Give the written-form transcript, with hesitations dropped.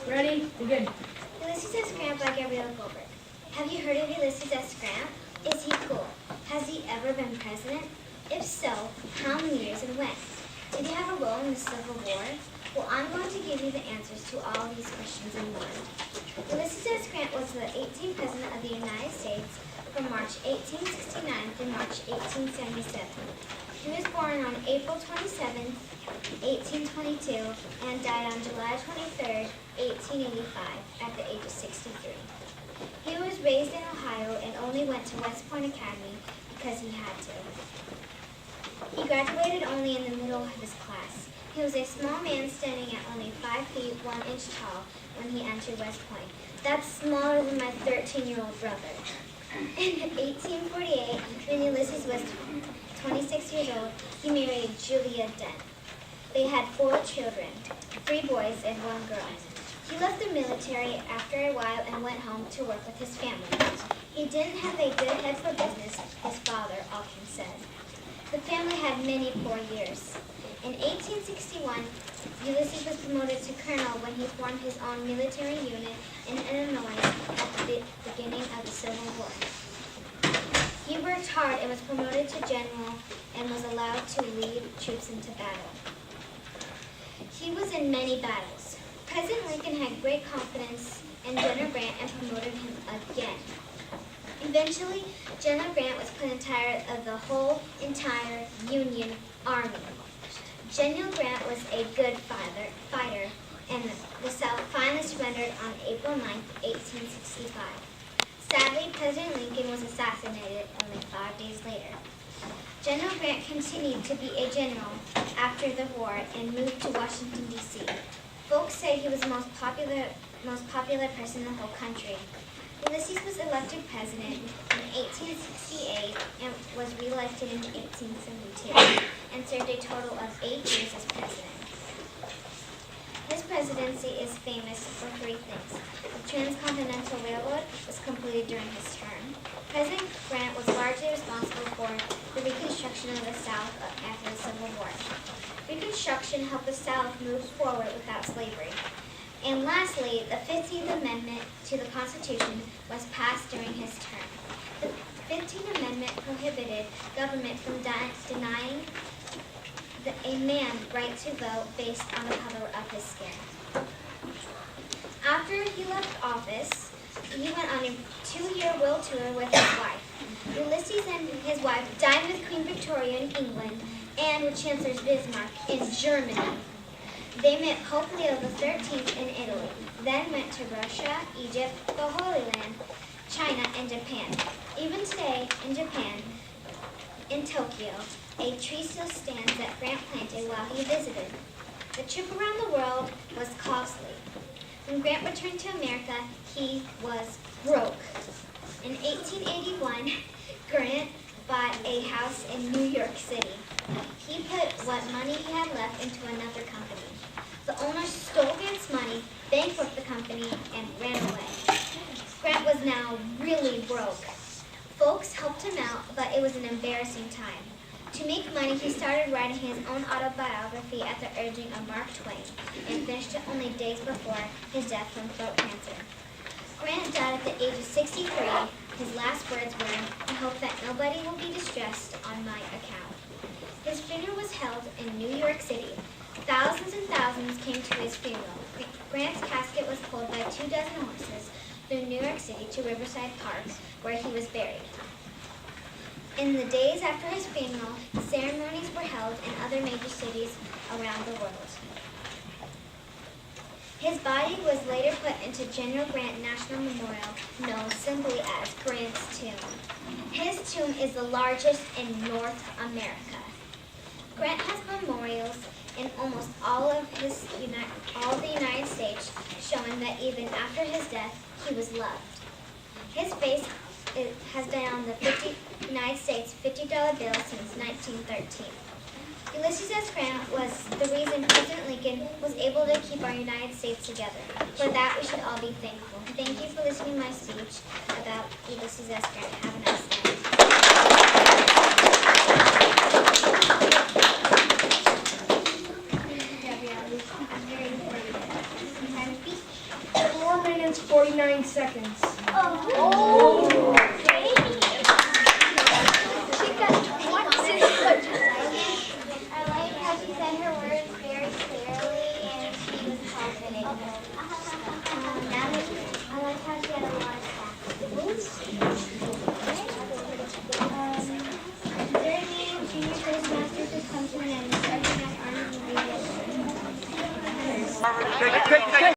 Ready? Begin. Ulysses S. Grant by Gabriela Goldberg. Have you heard of Ulysses S. Grant? Is he cool? Has he ever been president? If so, how many years and when? Did he have a role in the Civil War? Well, I'm going to give you the answers to all these questions and more. Ulysses S. Grant was the 18th President of the United States from March 1869 through March 1877. He was born on April 27, 1822, and died on July 23, 1885, at the age of 63. He was raised in Ohio and only went to West Point Academy because he had to. He graduated only in the middle of his class. He was a small man standing at only 5 feet 1 inch tall when he entered West Point. That's smaller than my 13-year-old brother. In 1848, when Ulysses was 26 years old, he married Julia Dent. They had 4 children, 3 boys and 1 girl. He left the military after a while and went home to work with his family. He didn't have a good head for business, his father often said. The family had many poor years. In 1861, Ulysses was promoted to colonel when he formed his own military unit in Illinois at the beginning of the Civil War. He worked hard and was promoted to general and was allowed to lead troops into battle. He was in many battles. President Lincoln had great confidence in General Grant and promoted him again. Eventually, General Grant was put in charge of the whole entire Union Army. General Grant was a good fighter, and the South finally surrendered on April 9, 1865. Sadly, President Lincoln was assassinated only 5 days later. General Grant continued to be a general after the war and moved to Washington, D.C. Folks say he was the most popular person in the whole country. Ulysses was elected president in 1868 and was reelected in 1872 and served a total of 8 years as president. His presidency is famous for 3 things. The Transcontinental Railroad was completed during his term. President Grant was largely responsible for the Reconstruction of the South after the Civil War. Reconstruction helped the South move forward without slavery. And lastly, the 15th Amendment to the Constitution was passed during his term. The 15th Amendment prohibited government from denying a man right to vote based on the color of his skin. After he left office, he went on a 2-year world tour with his wife. Ulysses and his wife dined with Queen Victoria in England and with Chancellor Bismarck in Germany. They met Pope Leo XIII in Italy, then went to Russia, Egypt, the Holy Land, China, and Japan. Even today, in Japan, in Tokyo, a tree still stands that Grant planted while he visited. The trip around the world was costly. When Grant returned to America, he was broke. In 1881, Grant bought a house in New York City. He put what money he had left into another company. The owner stole Grant's money, bankrupted the company, and ran away. Grant was now really broke. Folks helped him out, but it was an embarrassing time. To make money, he started writing his own autobiography at the urging of Mark Twain and finished it only days before his death from throat cancer. Grant died at the age of 63. His last words were, "I hope that nobody will be distressed on my account." His funeral was held in New York City. Thousands and thousands came to his funeral. Grant's casket was pulled by 24 horses through New York City to Riverside Park, where he was buried. In the days after his funeral, ceremonies were held in other major cities around the world. His body was later put into General Grant National Memorial, known simply as Grant's Tomb. His tomb is the largest in North America. Grant has memorials in almost all of the United States, showing that even after his death, he was loved. His face has been on the United States $50 bill since 1913. Ulysses S. Grant was the reason President Lincoln was able to keep our United States together. For that, we should all be thankful. Thank you for listening to my speech about Ulysses S. Grant. Have a nice day. Gabrielle, I'm very important. Have a seat. 49 seconds. Oh.